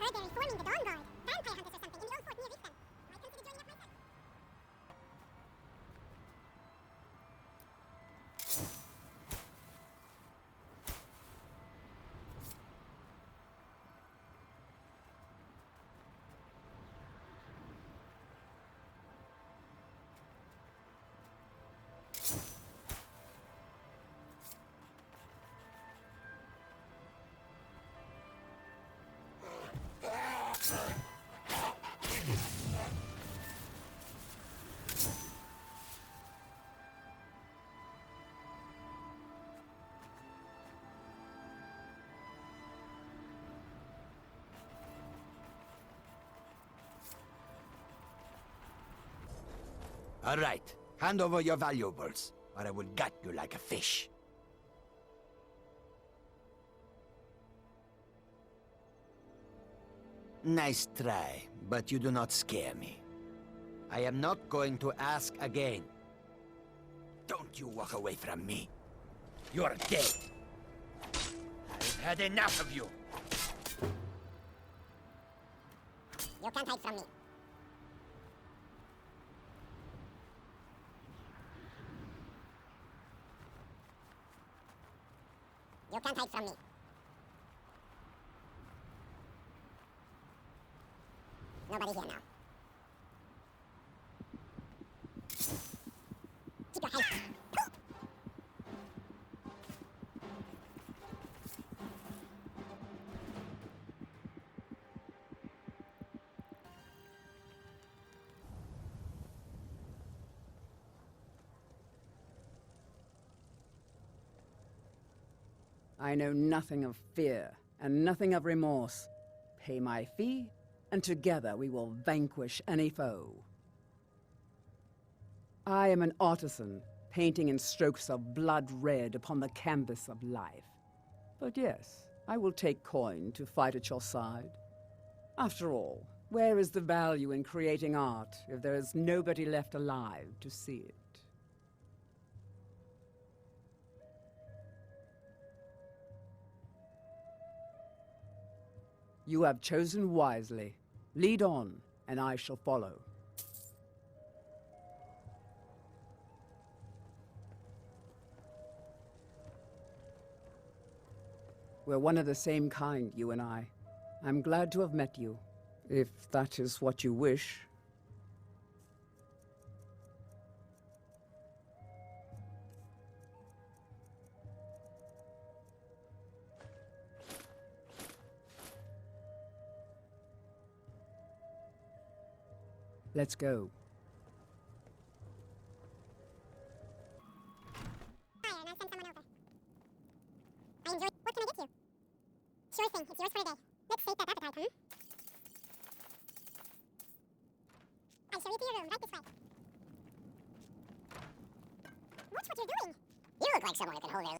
Heard they're reforming the Dawn Guard. Vampire hunters or something in the old fort near Riften. Might consider joining up myself. All right, hand over your valuables, or I will gut you like a fish. Nice try, but you do not scare me. I am not going to ask again. Don't you walk away from me. You're dead. I've had enough of you. You can't hide from me. You can't hide from me. Nobody here now. Keep your head. I know nothing of fear, and nothing of remorse. Pay my fee, and together we will vanquish any foe. I am an artisan, painting in strokes of blood red upon the canvas of life. But yes, I will take coin to fight at your side. After all, where is the value in creating art if there is nobody left alive to see it? You have chosen wisely. Lead on, and I shall follow. We're one of the same kind, you and I. I'm glad to have met you, if that is what you wish. Let's go. Fire, and I'll send someone over. I enjoy. What can I get you? Sure thing. It's yours for a day. Let's sate that appetite, hmm? I'll show you to your room, right this way. Watch what you're doing. You look like someone who can hold their...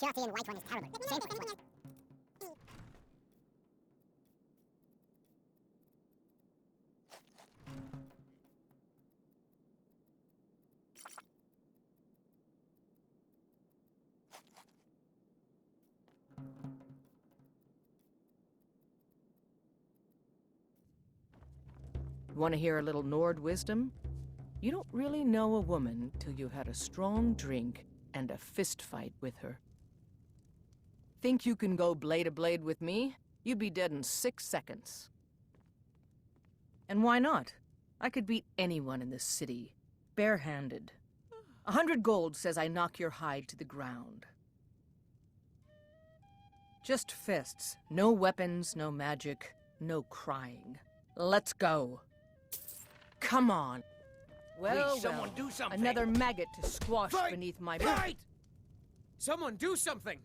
Purity and white one is terrible. Same for anyone else. Want to hear a little Nord wisdom? You don't really know a woman till you've had a strong drink and a fist fight with her. Think you can go blade to blade with me? You'd be dead in 6 seconds. And why not? I could beat anyone in this city, barehanded. 100 gold says I knock your hide to the ground. Just fists. No weapons, no magic, no crying. Let's go. Come on. Well, Please, someone do something. Another maggot to squash Fight! beneath my Fight! Someone do something!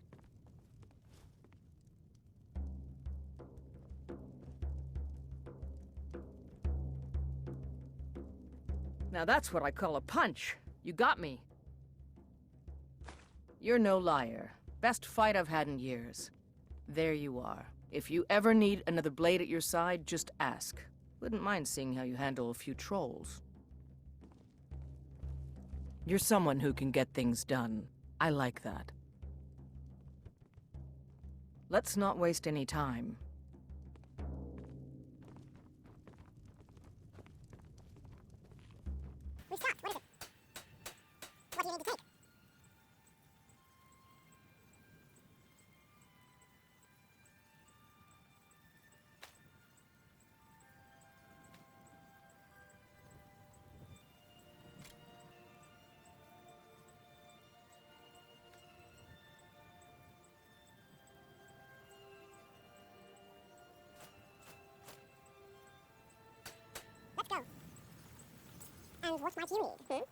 Now that's what I call a punch. You got me. You're no liar. Best fight I've had in years. There you are. If you ever need another blade at your side, just ask. Wouldn't mind seeing how you handle a few trolls. You're someone who can get things done. I like that. Let's not waste any time. We've stopped. What is it? What do you need to take? Let's go. And what might you need,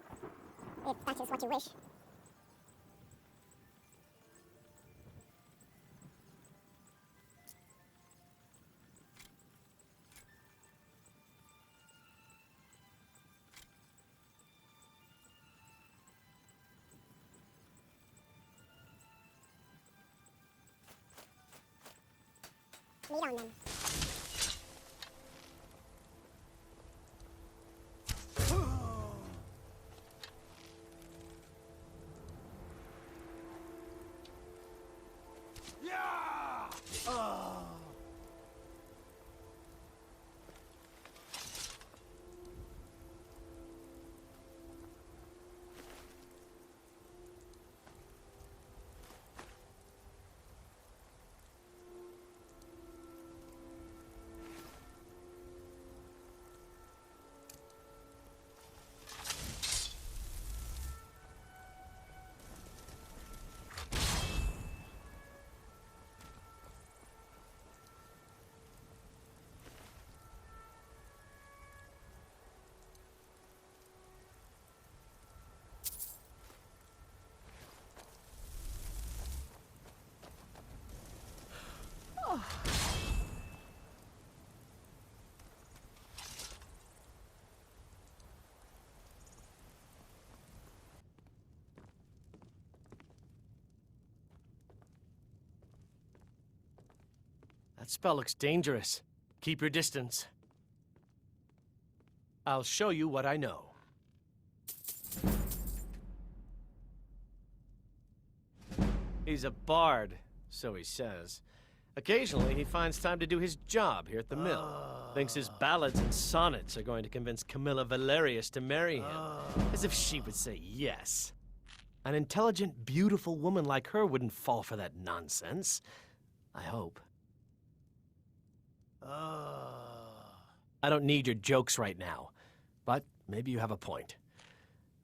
If that is what you wish. Lead on then. That spell looks dangerous. Keep your distance. I'll show you what I know. He's a bard, so he says. Occasionally, he finds time to do his job here at the mill. Thinks his ballads and sonnets are going to convince Camilla Valerius to marry him. As if she would say yes. An intelligent, beautiful woman like her wouldn't fall for that nonsense. I hope. I don't need your jokes right now, but maybe you have a point.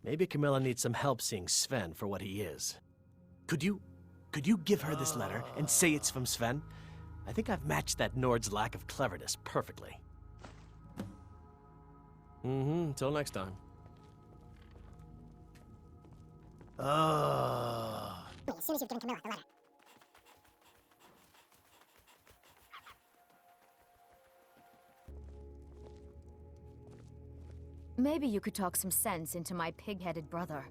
Maybe Camilla needs some help seeing Sven for what he is. Could you give her this letter and say it's from Sven? I think I've matched that Nord's lack of cleverness perfectly. Until next time. Wait, as soon as you've given Camilla the letter. Maybe you could talk some sense into my pig-headed brother.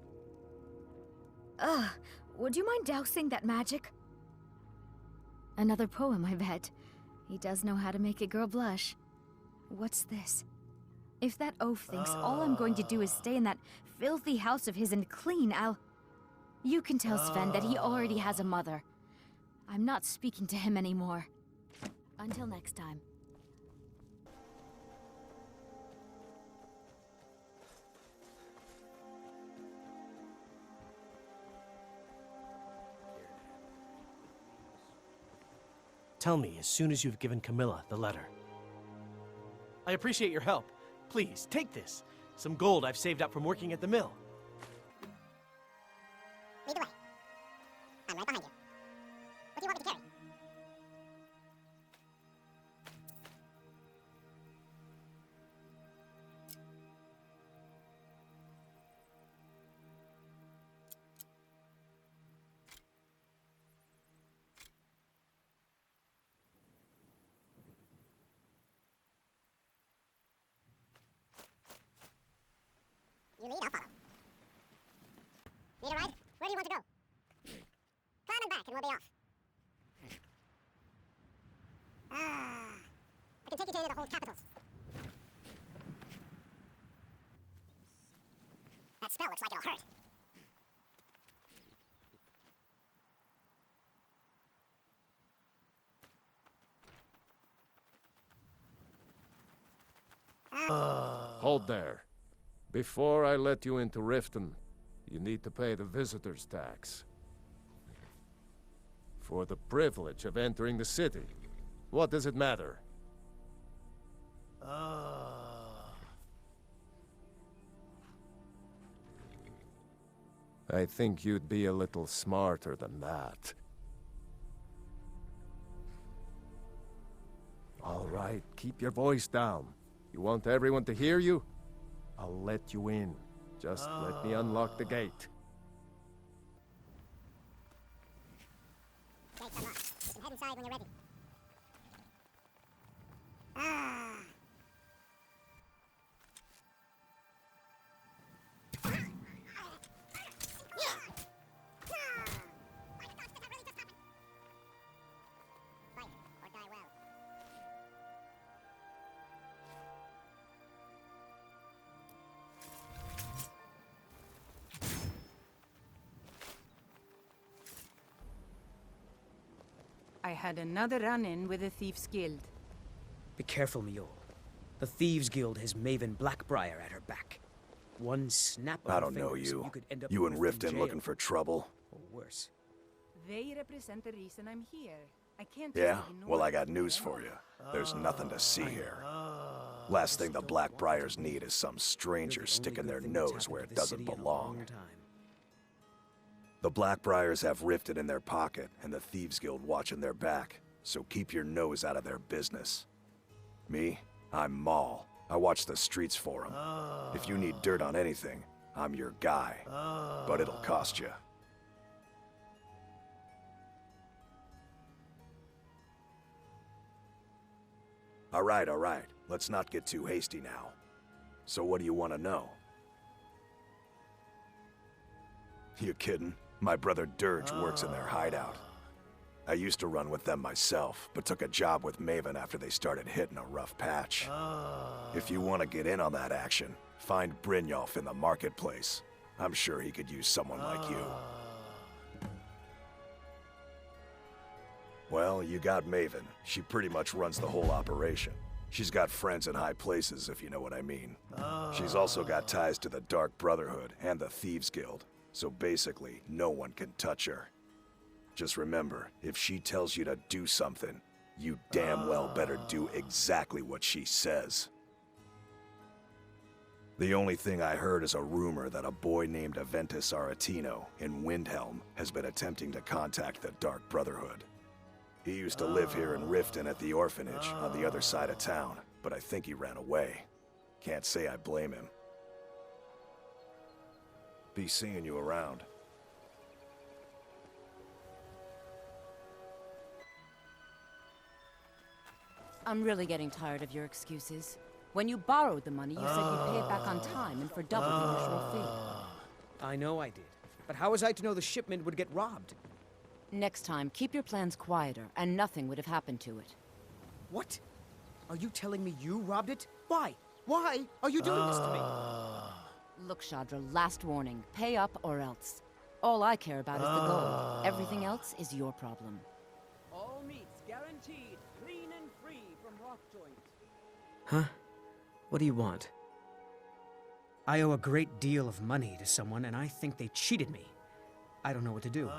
Would you mind dousing that magic? Another poem, I bet. He does know how to make a girl blush. What's this? If that oaf thinks all I'm going to do is stay in that filthy house of his and clean, You can tell Sven that he already has a mother. I'm not speaking to him anymore. Until next time. Tell me as soon as you've given Camilla the letter. I appreciate your help. Please, take this. Some gold I've saved up from working at the mill. Lead the way. I'm right behind you. What do you want me to carry? You lead, I'll follow. you want to go? Climb on back and we'll be off. I can take you to any of the whole capitals. That spell looks like it'll hurt. Hold there. Before I let you into Riften, you need to pay the visitor's tax. For the privilege of entering the city. What does it matter? I think you'd be a little smarter than that. All right, keep your voice down. You want everyone to hear you? I'll let you in. Just let me unlock the gate. Gate's unlocked. You can head inside when you're ready. Fight or die well. I had another run-in with the Thieves' Guild. Be careful, Mule. The Thieves Guild has Maven Blackbriar at her back. One snap of I her don't know fingers, you. could end up You in Riften Riften jail, looking for trouble? or worse. They represent the reason I'm here. I can't Yeah? just ignore Well, I them got news for you. There's nothing to see here. Last thing the Blackbriars need is some You're stranger the only sticking good their thing that's nose happened where to it this doesn't city in a belong. long time. The Blackbriars have Riften in their pocket, and the Thieves Guild watching their back, so keep your nose out of their business. Me? I'm Maul. I watch the streets for them. If you need dirt on anything, I'm your guy. But it'll cost you. All right. Let's not get too hasty now. So what do you want to know? You kidding? My brother Dirge works in their hideout. I used to run with them myself, but took a job with Maven after they started hitting a rough patch. If you want to get in on that action, find Brynjolf in the marketplace. I'm sure he could use someone like you. Well, you got Maven. She pretty much runs the whole operation. She's got friends in high places, if you know what I mean. She's also got ties to the Dark Brotherhood and the Thieves Guild, so basically, no one can touch her. Just remember, if she tells you to do something, you damn well better do exactly what she says. The only thing I heard is a rumor that a boy named Aventus Aretino in Windhelm has been attempting to contact the Dark Brotherhood. He used to live here in Riften at the orphanage on the other side of town, but I think he ran away. Can't say I blame him. Be seeing you around. I'm really getting tired of your excuses. When you borrowed the money, you said you'd pay it back on time and for double the usual fee. I know I did. But how was I to know the shipment would get robbed? Next time, keep your plans quieter, and nothing would have happened to it. What? Are you telling me you robbed it? Why? Why are you doing this to me? Look, Shadra, last warning. Pay up or else. All I care about is the gold. Everything else is your problem. All meats guaranteed, clean and free from rock joint. Huh? What do you want? I owe a great deal of money to someone, and I think they cheated me. I don't know what to do.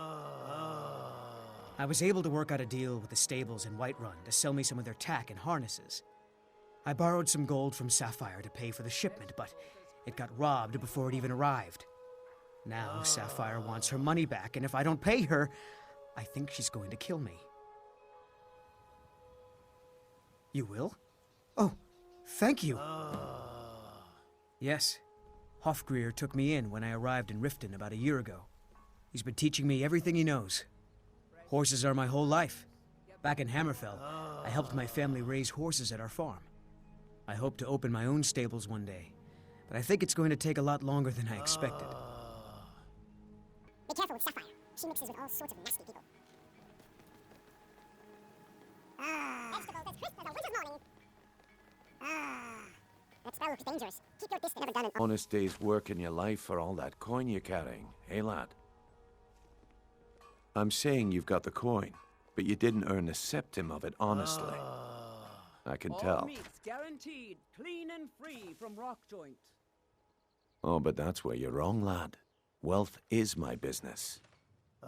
I was able to work out a deal with the stables in Whiterun to sell me some of their tack and harnesses. I borrowed some gold from Sapphire to pay for the shipment, but it got robbed before it even arrived. Now Sapphire wants her money back, and if I don't pay her, I think she's going to kill me. You will? Oh, thank you. Yes. Hofgrir took me in when I arrived in Riften about a year ago. He's been teaching me everything he knows. Horses are my whole life. Back in Hammerfell, I helped my family raise horses at our farm. I hope to open my own stables one day, but I think it's going to take a lot longer than I expected. Be careful with Sapphire. She mixes with all sorts of nasty people. Vegetables as crisp as a winter's morning. That spell looks dangerous. Keep your distance. Never done an Honest day's work in your life for all that coin you're carrying, eh, lad? I'm saying you've got the coin, but you didn't earn a septim of it honestly. I can All tell. meats guaranteed, clean and free from rock joint. Oh, but that's where you're wrong, lad. Wealth is my business.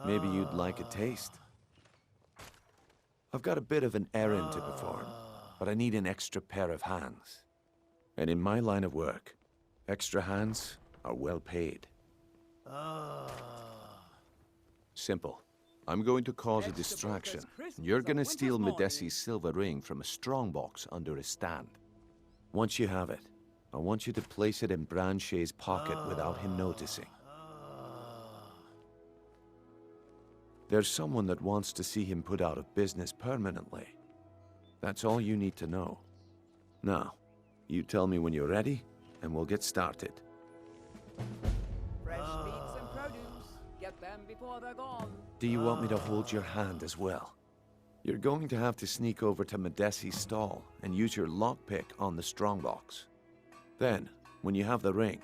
Maybe you'd like a taste. I've got a bit of an errand to perform, but I need an extra pair of hands. And in my line of work, extra hands are well paid. Simple. I'm going to cause a distraction. You're gonna steal Medesi's silver ring from a strongbox under his stand. Once you have it, I want you to place it in Branche's pocket without him noticing. There's someone that wants to see him put out of business permanently. That's all you need to know. Now, you tell me when you're ready, and we'll get started. Fresh meats and produce. Get them before they're gone. Do you want me to hold your hand as well? You're going to have to sneak over to Medesi's stall and use your lockpick on the strongbox. Then, when you have the ring,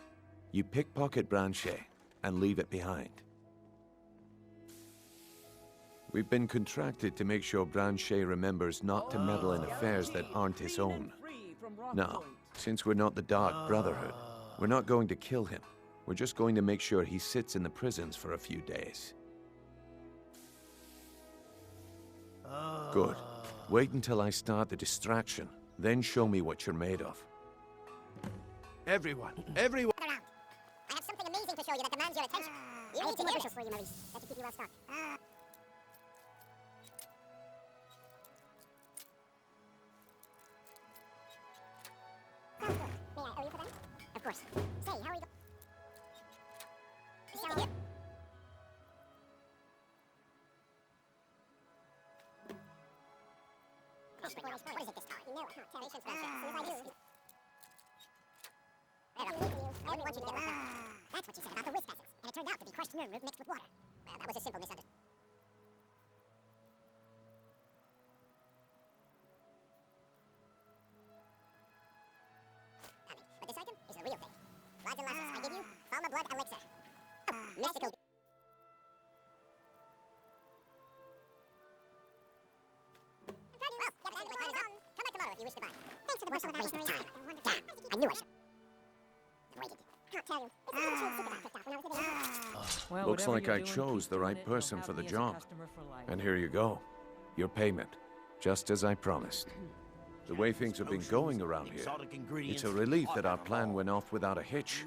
you pickpocket Branche and leave it behind. We've been contracted to make sure Branche remembers not to meddle in affairs that aren't his own. Now, since we're not the Dark Brotherhood, we're not going to kill him. We're just going to make sure he sits in the prisons for a few days. Good. Wait until I start the distraction, then show me what you're made of. Everyone! Everyone! around. I have something amazing to show you that demands your attention. You need to hear it for you, Maurice. That should keep you well stocked. Sounds good. May I owe you for them? Of course. Say, how are you? Sorry, here. What is it this time? You know, patience, Branche. As soon as I do. I wouldn't want you to get left out. That's what you said about the whisk essence, and it turned out to be crushed nerve root mixed with water. Well, that was a simple misunderstanding. But this item is the real thing. Lads and lasses, I give you Falma Blood Elixir. Mystical. Well, yeah, but my time is up. Come back tomorrow if you wish to buy. Thanks for the waste of time. Damn, I knew I should. Waited. Can't tell you. It's a little trade secret I picked off when I was living in Well, Looks whatever like you're I doing, chose keep the doing right it. You'll person have for the me as a job. customer for life. And here you go. Your payment. Just as I promised. The way things have been going around here, it's a relief that our plan went off without a hitch.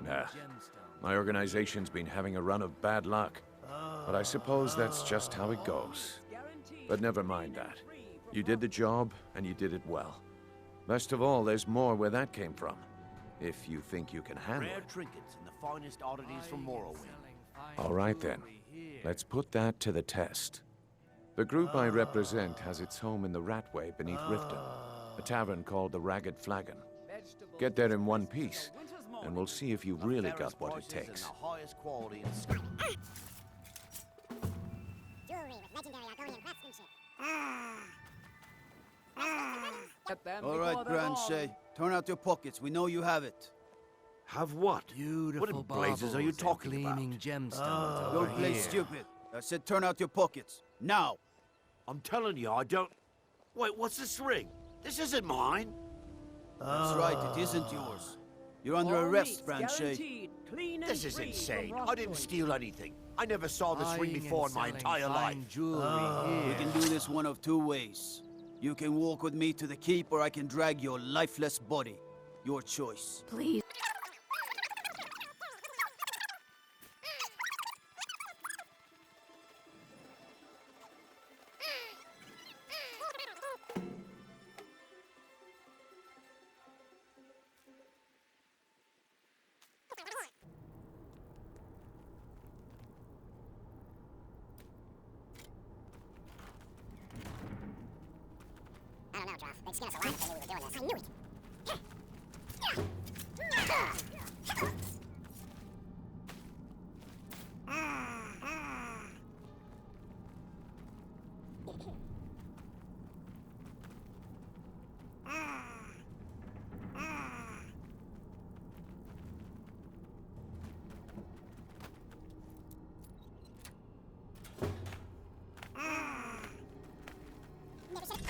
Nah, my organization's been having a run of bad luck. But I suppose that's just how it goes. But never mind that. You did the job, and you did it well. Best of all, there's more where that came from. If you think you can handle Rare it. trinkets and the finest oddities from Morrowind. All right then. Let's put that to the test. The group I represent has its home in the Ratway beneath Riften, a tavern called the Ragged Flagon. Get there in one piece, and we'll see if you've really got what it takes. The highest quality in Skyrim. jewelry with legendary Argonian craftsmanship. Get them All before right, they're Branche. gone. Turn out your pockets. We know you have it. Have what? Beautiful What in blazes are you baubles and talking about? gleaming gemstones over Don't play here. stupid. I said turn out your pockets. Now! I'm telling you, I don't... Wait, what's this ring? This isn't mine. That's right, it isn't yours. You're under All arrest, meats Branche. guaranteed, clean and This is free insane. from rock I didn't joint. steal anything. I never saw this ring Buying before in and my selling entire fine life. jewelry We here. can do this one of two ways. You can walk with me to the keep, or I can drag your lifeless body. Your choice. Please. I don't know, Droth. They'd skin us alive if they knew we were doing this. I knew it.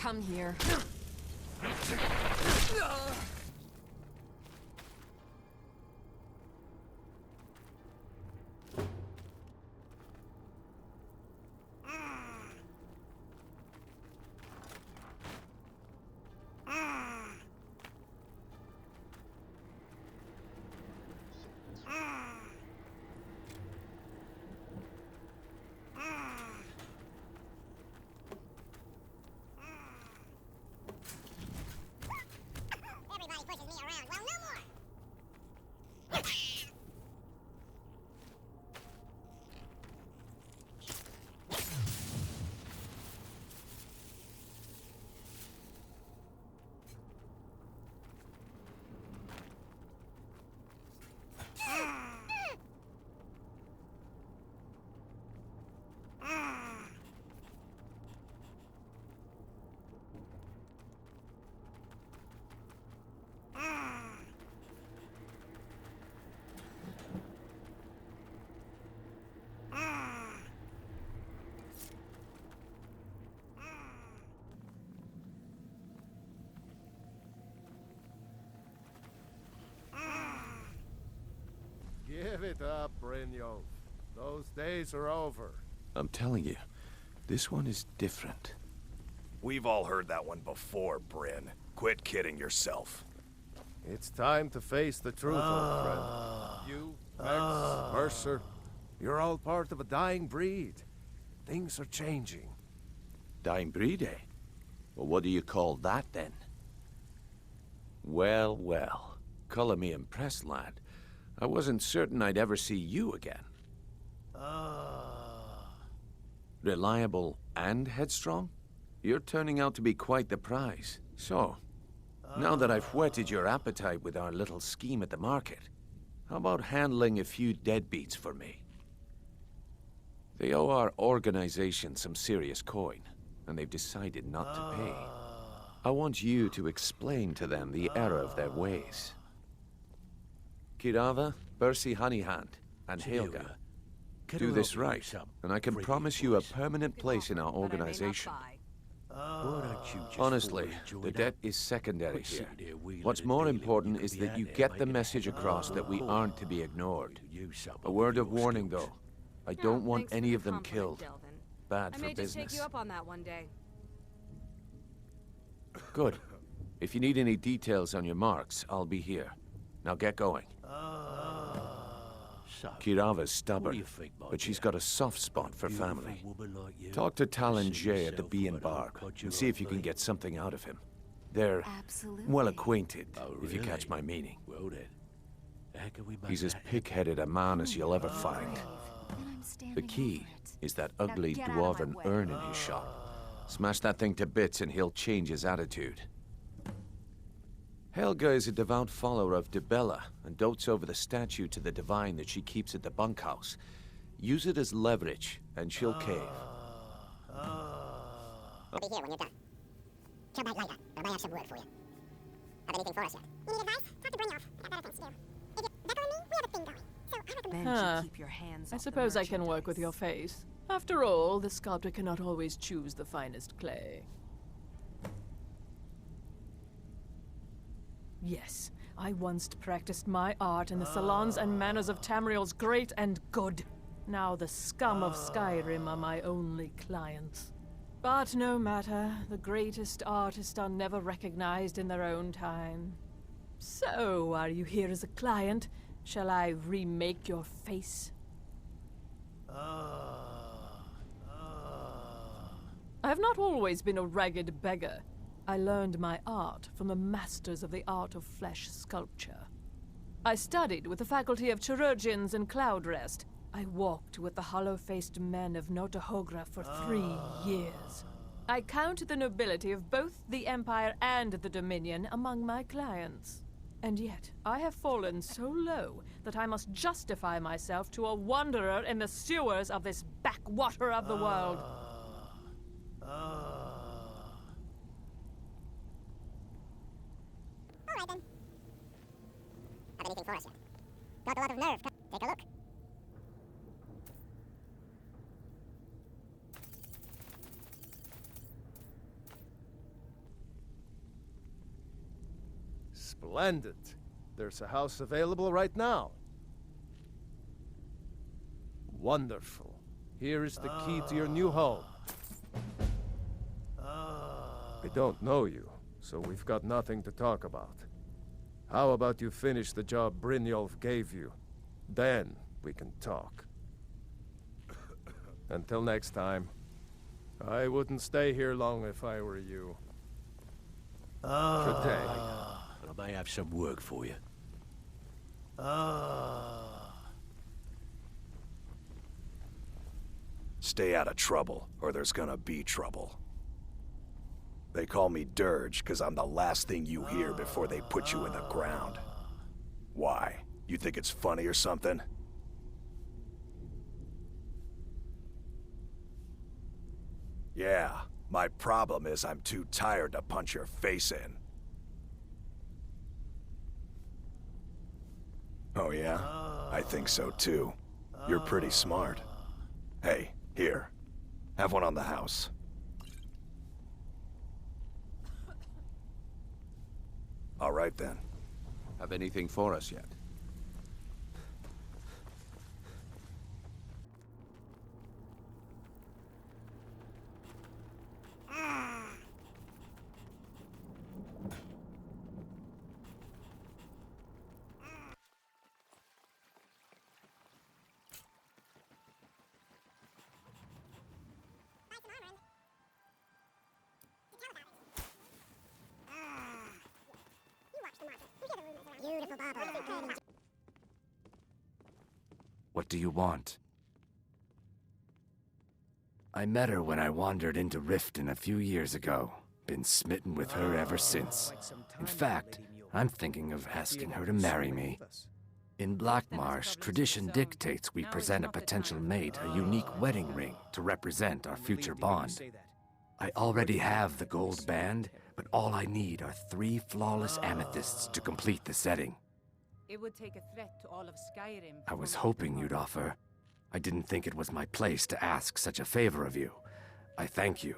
come here. Everybody pushes me around. Well, no more. Give it up, Brynjolf. Those days are over. I'm telling you, this one is different. We've all heard that one before, Bryn. Quit kidding yourself. It's time to face the truth, old friend. You, Vex, Mercer, you're all part of a dying breed. Things are changing. Dying breed, eh? Well, what do you call that, then? Well, well. Color me impressed, lad. I wasn't certain I'd ever see you again. Reliable and headstrong? You're turning out to be quite the prize. So, now that I've whetted your appetite with our little scheme at the market, how about handling a few deadbeats for me? They owe our organization some serious coin, and they've decided not to pay. I want you to explain to them the error of their ways. Kirava, Bersi Honeyhand, and Helga. Do this right, and I can promise you a permanent place in our organization. Honestly, the debt is secondary here. What's more important is that you get the message across that we aren't to be ignored. A word of warning, though. I don't want any of them killed. Bad for I may just take business. you up on that one day. Good. If you need any details on your marks, I'll be here. Now get going. Kirava's stubborn, but she's got a soft spot for family. Talk to Talon Jay at the Bee and Barb and see if you can get something out of him. They're well acquainted, if you catch my meaning. He's as pig-headed a man as you'll ever find. The key is that ugly dwarven urn in his shop. Smash that thing to bits and he'll change his attitude. Helga is a devout follower of Dibella and dotes over the statue to the divine that she keeps at the bunkhouse. Use it as leverage, and she'll cave. I'll be here when you're done. Come back later. I might have some word for you. Have anything for us yet? You need advice? Talk to Brynjolf. I got better things to do. If you back on me, we have a thing going. So I recommend Huh. Keep your hands I off the suppose I can work with merchandise. your face. After all, the sculptor cannot always choose the finest clay. Yes, I once practiced my art in the salons and manners of Tamriel's great and good. Now the scum of Skyrim are my only clients. But no matter, the greatest artists are never recognized in their own time. So, are you here as a client? Shall I remake your face? I have not always been a ragged beggar. I learned my art from the masters of the art of flesh sculpture. I studied with the faculty of chirurgeons in Cloudrest. I walked with the hollow-faced men of Notahogra for 3 years. I count the nobility of both the Empire and the Dominion among my clients. And yet, I have fallen so low that I must justify myself to a wanderer in the sewers of this backwater of the world. All right, then. Have anything for us yet? Got a lot of nerve. Take a look. Splendid. There's a house available right now. Wonderful. Here is the key to your new home. I don't know you, so we've got nothing to talk about. How about you finish the job Brynjolf gave you? Then we can talk. Until next time. I wouldn't stay here long if I were you. Good day. I may have some work for you. Stay out of trouble, or there's gonna be trouble. They call me Dirge because I'm the last thing you hear before they put you in the ground. Why? You think it's funny or something? Yeah, my problem is I'm too tired to punch your face in. Oh yeah? I think so too. You're pretty smart. Hey, here. Have one on the house. All right then. Have anything for us yet? Beautiful bauble. What do you want? I met her when I wandered into Riften a few years ago. Been smitten with her ever since. In fact, I'm thinking of asking her to marry me. In Blackmarsh, tradition dictates we present a potential mate a unique wedding ring to represent our future bond. I already have the gold band, but all I need are 3 flawless amethysts to complete the setting. It would take a threat to all of Skyrim. I was hoping you'd offer. I didn't think it was my place to ask such a favor of you. I thank you.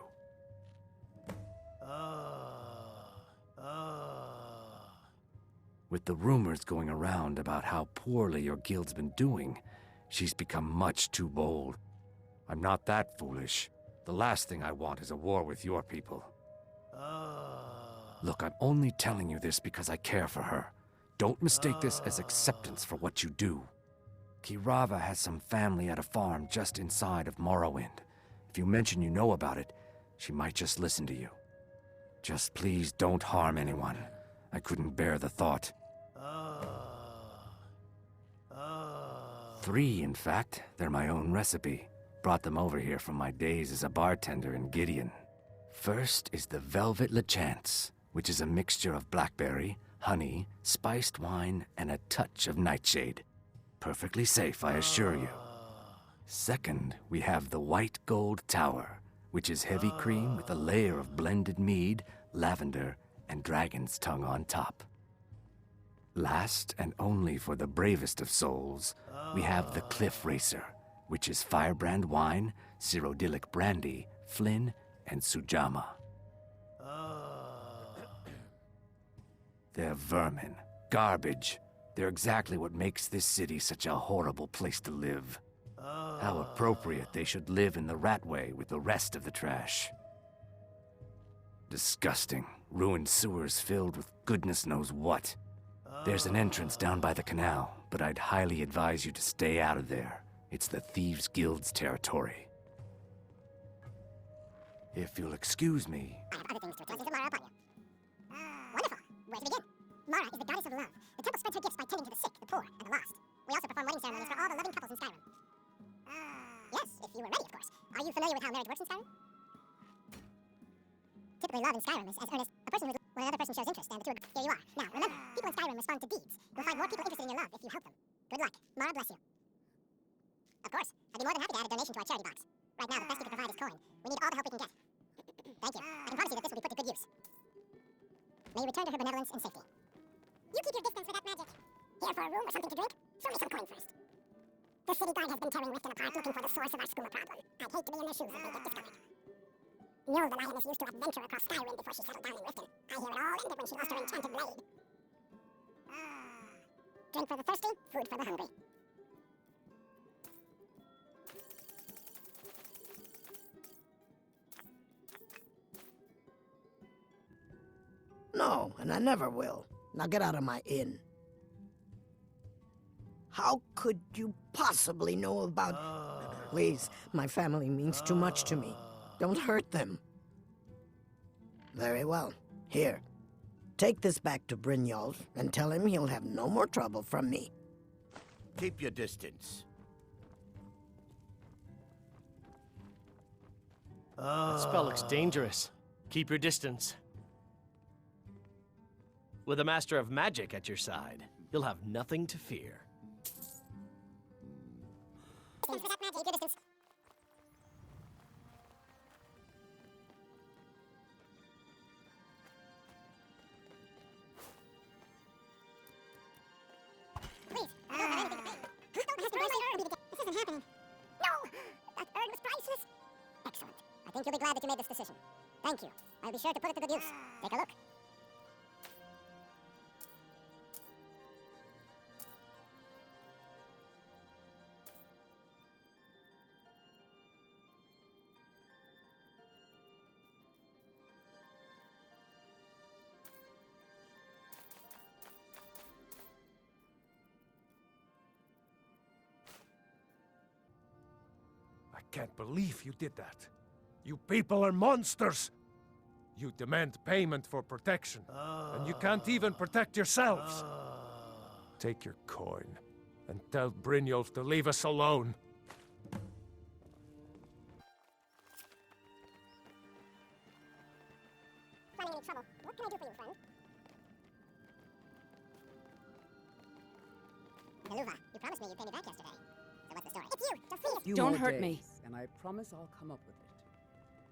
With the rumors going around about how poorly your guild's been doing, she's become much too bold. I'm not that foolish. The last thing I want is a war with your people. Look, I'm only telling you this because I care for her. Don't mistake this as acceptance for what you do. Kirava has some family at a farm just inside of Morrowind. If you mention you know about it, she might just listen to you. Just please don't harm anyone. I couldn't bear the thought. 3, in fact. They're my own recipe. Brought them over here from my days as a bartender in Gideon. First is the Velvet Lechance, which is a mixture of blackberry, honey, spiced wine, and a touch of nightshade. Perfectly safe, I assure you. Second, we have the White Gold Tower, which is heavy cream with a layer of blended mead, lavender, and dragon's tongue on top. Last, and only for the bravest of souls, we have the Cliff Racer, which is firebrand wine, Cyrodiilic brandy, Flynn, and Sujamma. They're vermin, garbage. They're exactly what makes this city such a horrible place to live. How appropriate they should live in the Ratway with the rest of the trash. Disgusting. Ruined sewers filled with goodness knows what. There's an entrance down by the canal, but I'd highly advise you to stay out of there. It's the Thieves Guild's territory. If you'll excuse me... I have other things to attend to Mara upon you. Wonderful. Where to begin? Mara is the goddess of love. The temple spreads her gifts by tending to the sick, the poor, and the lost. We also perform wedding ceremonies for all the loving couples in Skyrim. Yes, if you were ready, of course. Are you familiar with how marriage works in Skyrim? Typically, love in Skyrim is as earnest. A person who's when another person shows interest, and the two agree. Here you are. Now, remember, people in Skyrim respond to deeds. You'll find more people interested in your love if you help them. Good luck. Mara bless you. Of course, I'd be more than happy to add a donation to our charity box. Right now, the best you can provide is coin. We need all the help we can get. Thank you. I can promise you that this will be put to good use. May you return to her benevolence and safety. You keep your distance with that magic. Here for a room or something to drink? Show me some coin first. The city guard has been tearing Riften apart looking for the source of our skooma problem. I'd hate to be in their shoes if they get discovered. Njol the lioness used to adventure across Skyrim before she settled down in Riften. I hear it all ended when she lost her enchanted blade. Drink for the thirsty, food for the hungry. No, and I never will. Now get out of my inn. How could you possibly know about... Please, my family means too much to me. Don't hurt them. Very well. Here. Take this back to Brynjolf and tell him he'll have no more trouble from me. Keep your distance. That spell looks dangerous. Keep your distance. With a master of magic at your side, you'll have nothing to fear. Distance for that magic. Keep your distance. Please, I don't have anything to pay. Don't have to raise my urn. This isn't happening. No! That urn was priceless. Excellent. I think you'll be glad that you made this decision. Thank you. I'll be sure to put it to good use. Take a look. I can't believe you did that. You people are monsters! You demand payment for protection, and you can't even protect yourselves. Take your coin, and tell Brynjolf to leave us alone. Running into trouble. What can I do for you, friend? Naluva, you promised me you'd pay me back yesterday. So what's the story? It's you! Just please! Few Don't more hurt days, me. And I promise I'll come up with it.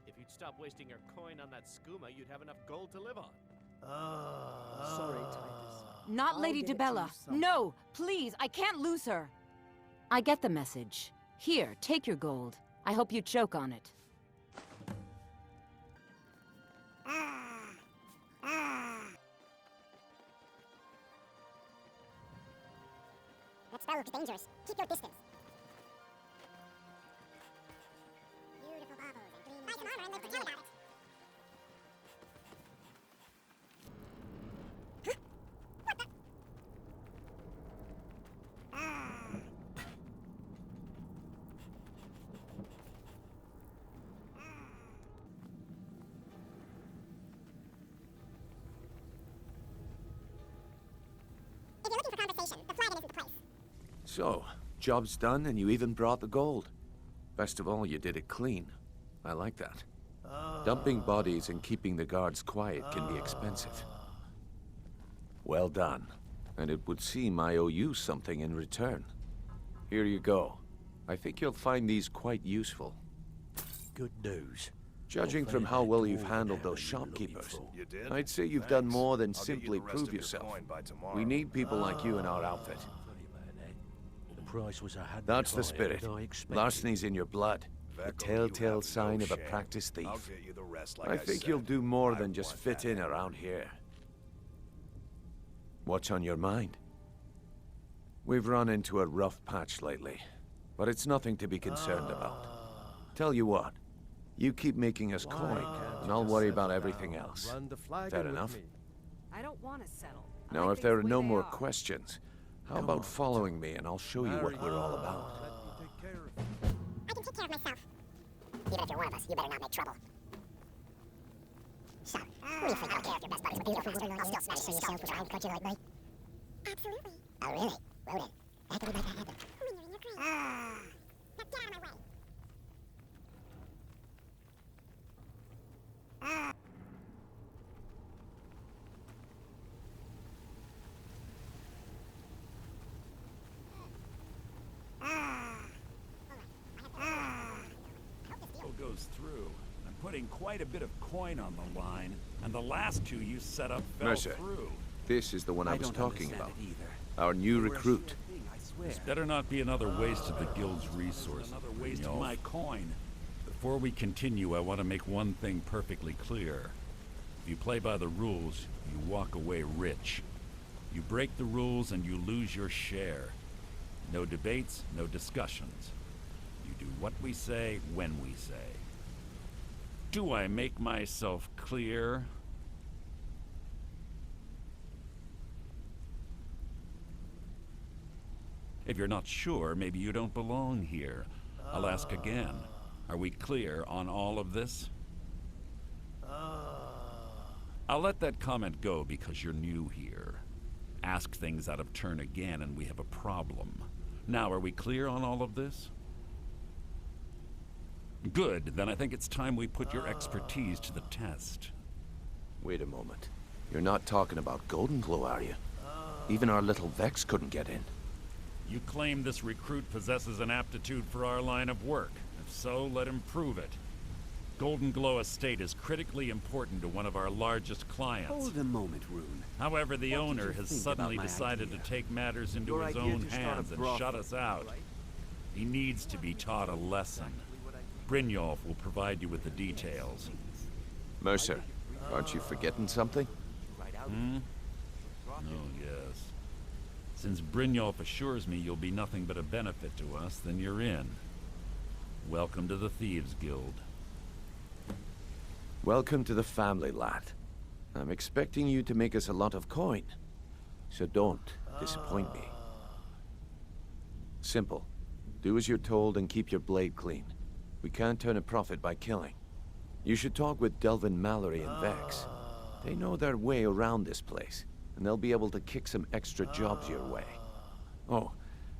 If you'd stop wasting your coin on that skooma, you'd have enough gold to live on. Sorry, Titus. Not I'll Lady get it to you DeBella. somehow. No, please, I can't lose her. I get the message. Here, take your gold. I hope you choke on it. That spell looks dangerous. Keep your distance. Beautiful baubles and gleaming gems. Buy some armor and then forget about it. Huh? What the? If you're looking for conversation, the flagon isn't the place. So, job's done and you even brought the gold. Best of all, you did it clean. I like that. Dumping bodies and keeping the guards quiet can be expensive. Well done. And it would seem I owe you something in return. Here you go. I think you'll find these quite useful. Good news. Judging from how well you've handled those shopkeepers, I'd say you've done more than simply prove yourself. We need people like you in our outfit. The price was That's the spirit. Larceny's in your blood. A telltale sign of a practiced thief. I think you'll do more than just fit in around here. What's on your mind? We've run into a rough patch lately, but it's nothing to be concerned about. Tell you what, you keep making us coin, and I'll worry about everything else. Fair enough? I don't want to settle. Now, if there are no more questions, how about following me and I'll show you what we're all about? I can take care of myself. Even if you're one of us, you better not make trouble. So, what do you think? I don't care if your best buddy's a beautiful woman. I'll still smash your skull. Would I cut you like me? Absolutely. Oh, really? Well then, that could be like that happen. When you're in your grave. Now get out of my way. Goes through. I'm putting quite a bit of coin on the line, and the last two you set up fell Mercer, through. this is the one I was talking about. Either. Our new recruit. This better not be another waste of the guild's resources. Another waste of my coin. Before we continue, I want to make one thing perfectly clear. If you play by the rules, you walk away rich. You break the rules and you lose your share. No debates, no discussions. You do what we say, when we say. Do I make myself clear? If you're not sure, maybe you don't belong here. I'll ask again. Are we clear on all of this? I'll let that comment go because you're new here. Ask things out of turn again and we have a problem. Now, are we clear on all of this? Good, then I think it's time we put your expertise to the test. Wait a moment. You're not talking about Golden Glow, are you? Even our little Vex couldn't get in. You claim this recruit possesses an aptitude for our line of work. If so, let him prove it. Golden Glow Estate is critically important to one of our largest clients. Hold a moment, Rune. However, the What did owner you has think suddenly about my decided idea? to take matters into Your his idea own to start a hands and brothel, shut us out. He needs to be taught a lesson. Brynjolf will provide you with the details. Mercer, aren't you forgetting something? Hmm? Oh, yes. Since Brynjolf assures me you'll be nothing but a benefit to us, then you're in. Welcome to the Thieves Guild. Welcome to the family, lad. I'm expecting you to make us a lot of coin. So don't disappoint me. Simple. Do as you're told and keep your blade clean. We can't turn a profit by killing. You should talk with Delvin Mallory and Vex. They know their way around this place, and they'll be able to kick some extra jobs your way. Oh,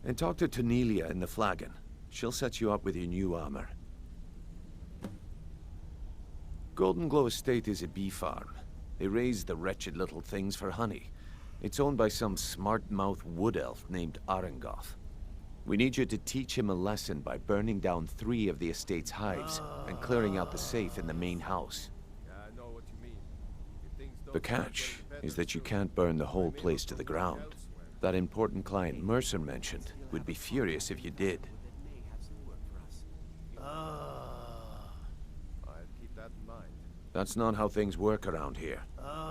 and talk to Tanelia in the Flagon. She'll set you up with your new armor. Golden Glow Estate is a bee farm. They raise the wretched little things for honey. It's owned by some smart-mouthed wood elf named Arengoth. We need you to teach him a lesson by burning down 3 of the estate's hives and clearing out the safe in the main house. The catch is that you can't burn the whole place to the ground. That important client Mercer mentioned would be furious if you did. That's not how things work around here.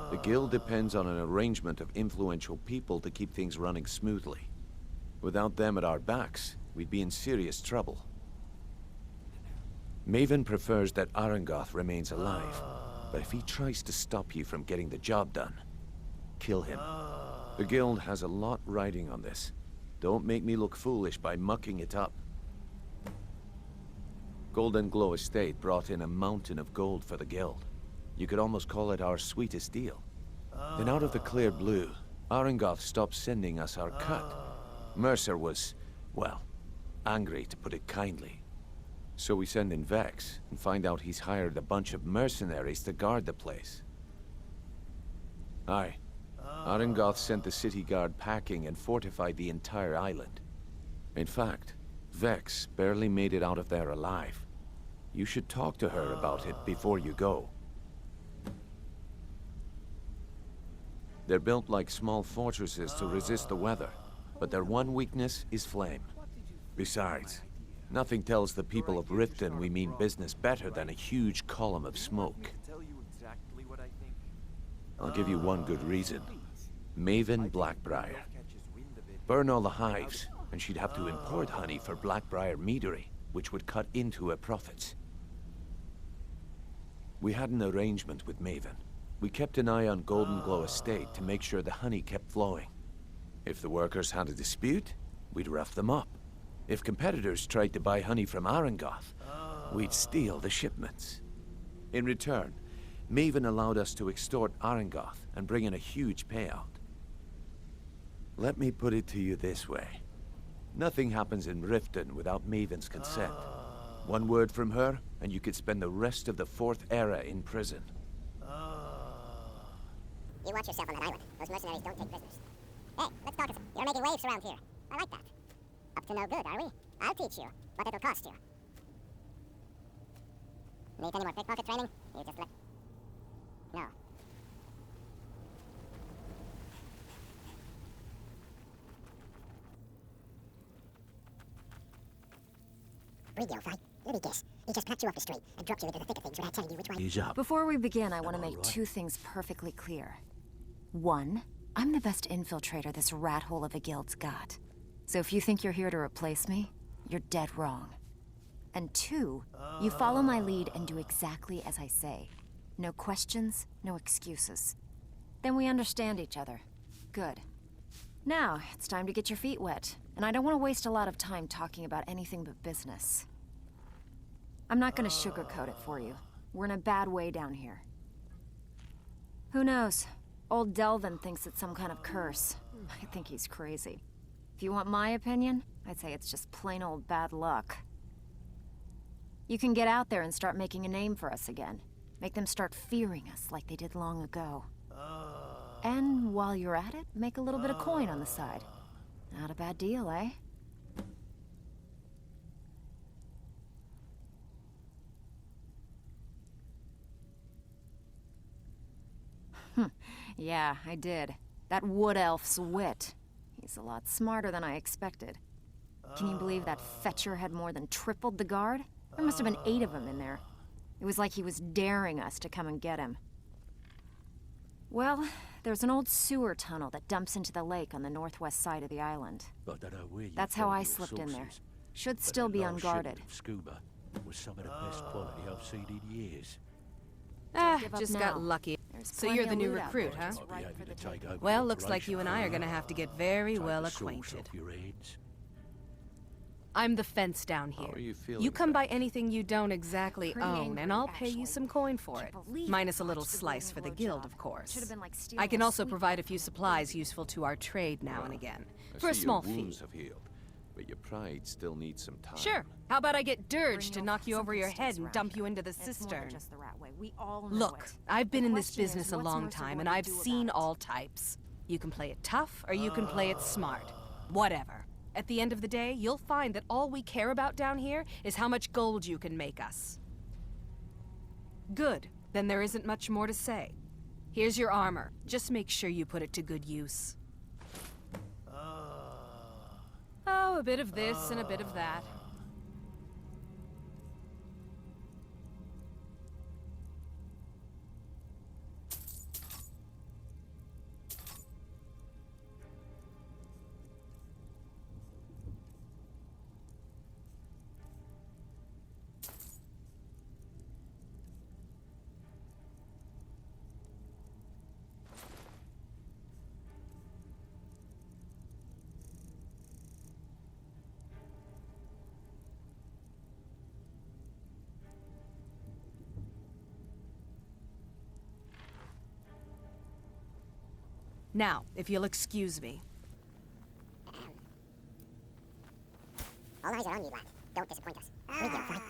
The guild depends on an arrangement of influential people to keep things running smoothly. Without them at our backs, we'd be in serious trouble. Maven prefers that Arengoth remains alive, but if he tries to stop you from getting the job done, kill him. The guild has a lot riding on this. Don't make me look foolish by mucking it up. Golden Glow Estate brought in a mountain of gold for the guild. You could almost call it our sweetest deal. Then out of the clear blue, Arengoth stopped sending us our cut. Mercer was, well, angry to put it kindly. So we send in Vex and find out he's hired a bunch of mercenaries to guard the place. Aye. Arengoth sent the city guard packing and fortified the entire island. In fact, Vex barely made it out of there alive. You should talk to her about it before you go. They're built like small fortresses to resist the weather, but their one weakness is flame. Besides, nothing tells the people of Riften we mean business better than a huge column of smoke. I'll give you one good reason. Maven Blackbriar. Burn all the hives, and she'd have to import honey for Blackbriar meadery, which would cut into her profits. We had an arrangement with Maven. We kept an eye on Golden Glow Estate to make sure the honey kept flowing. If the workers had a dispute, we'd rough them up. If competitors tried to buy honey from Arengoth, we'd steal the shipments. In return, Maven allowed us to extort Arengoth and bring in a huge payout. Let me put it to you this way. Nothing happens in Riften without Maven's consent. One word from her, and you could spend the rest of the 4th era in prison. You watch yourself on that island. Those mercenaries don't take prisoners. Hey, let's talk. You're making waves around here. I like that. Up to no good, are we? I'll teach you, but it'll cost you. Need any more pickpocket training? You just let... No. Brynjolf, let me guess. He just packed you off the street and dropped you into the thick of things without telling you which way... Before we begin, I want to make 2 things perfectly clear. 1, I'm the best infiltrator this rat hole of a guild's got. So if you think you're here to replace me, you're dead wrong. And 2, you follow my lead and do exactly as I say. No questions, no excuses. Then we understand each other. Good. Now, it's time to get your feet wet. And I don't want to waste a lot of time talking about anything but business. I'm not gonna sugarcoat it for you. We're in a bad way down here. Who knows? Old Delvin thinks it's some kind of curse. I think he's crazy. If you want my opinion, I'd say it's just plain old bad luck. You can get out there and start making a name for us again. Make them start fearing us like they did long ago. And while you're at it, make a little bit of coin on the side. Not a bad deal, eh? Yeah, I did. That wood elf's wit. He's a lot smarter than I expected. Can you believe that fetcher had more than tripled the guard? There must have been 8 of them in there. It was like he was daring us to come and get him. Well, there's an old sewer tunnel that dumps into the lake on the northwest side of the island. That's how I slipped in there. Should still be unguarded. Scuba was some of the best quality I've seen in years. Just got lucky. So you're the new recruit, huh? Well, looks like you and I are gonna have to get very well acquainted. I'm the fence down here. You come by anything you don't exactly own, and I'll pay you some coin for it. Minus a little slice for the guild, of course. I can also provide a few supplies useful to our trade now and again. For a small fee. But your pride still needs some time. Sure. How about I get Dirge to knock you over your head and dump you into the cistern? Look, I've been in this business a long time, and I've seen all types. You can play it tough, or you can play it smart. Whatever. At the end of the day, you'll find that all we care about down here is how much gold you can make us. Good. Then there isn't much more to say. Here's your armor. Just make sure you put it to good use. Oh, a bit of this and a bit of that. Now, if you'll excuse me. All eyes are on you, lad. Don't disappoint us. We're here, right?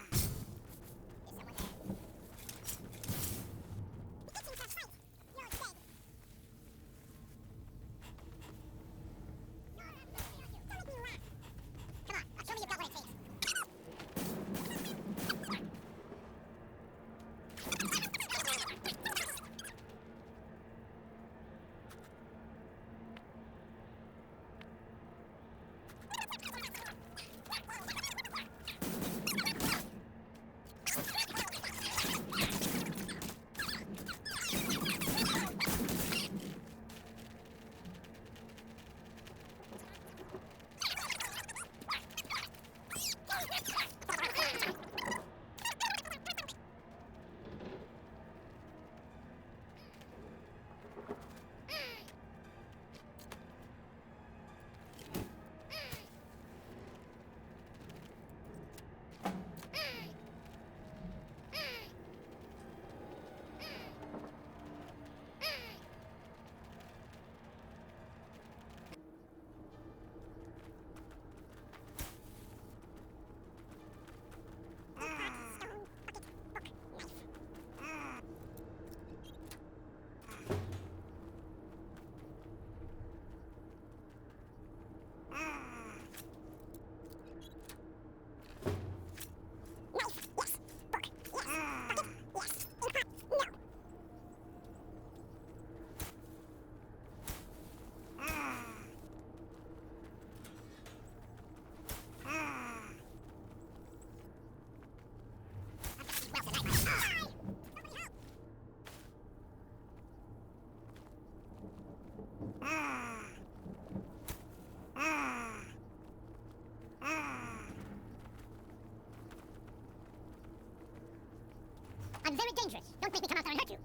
I'm very dangerous. Don't make me come out there and hurt you.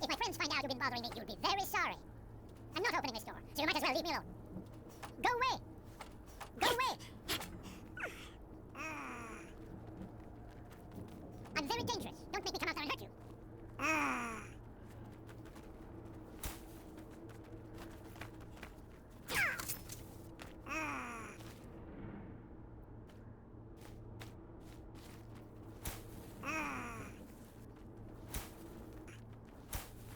If my friends find out you've been bothering me, you'll be very sorry. I'm not opening this door, so you might as well leave me alone. Go away! Go away! I'm very dangerous. Don't make me come out there and hurt you.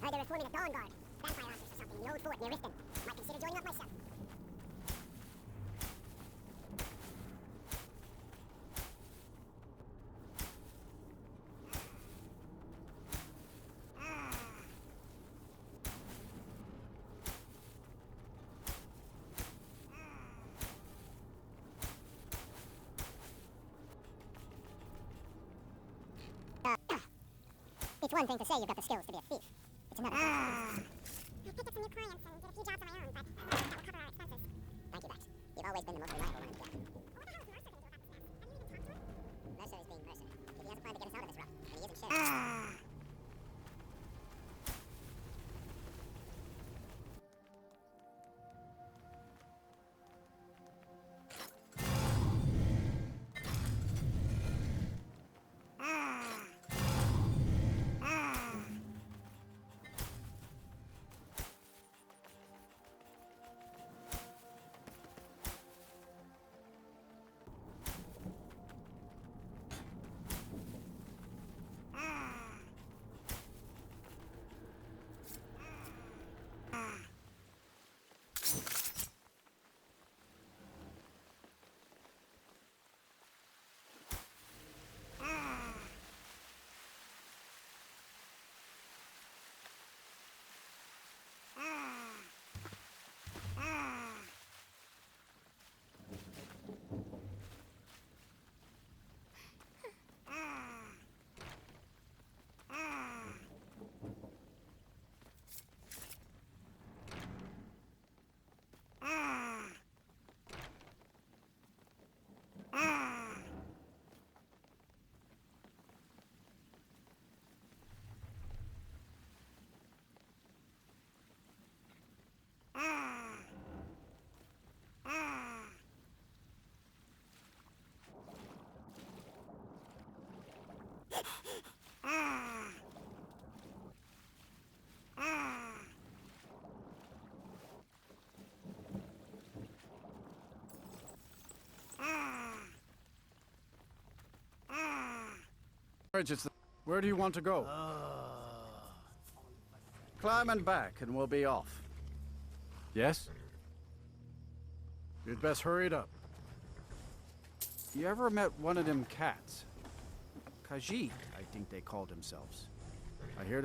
Heard they're reforming the Dawn Guard. Vampire hunters or something in the old fort near Riften. Might consider joining up myself. It's one thing to say you've got the skills to be a thief. It's another thing. I picked up some new clients and did a few jobs of my own, but that will cover our expenses. Thank you, Max. You've always been the most reliable one in the gang. What the hell is Mercer going to do about this mess? Have you even talked to him? Mercer is being Mercer. He has a plan to get us out of this rut, and he isn't sharing. Where do you want to go? Climb and back, and we'll be off. Yes? You'd best hurry it up. You ever met one of them cats? Khajiit, I think they called themselves. I hear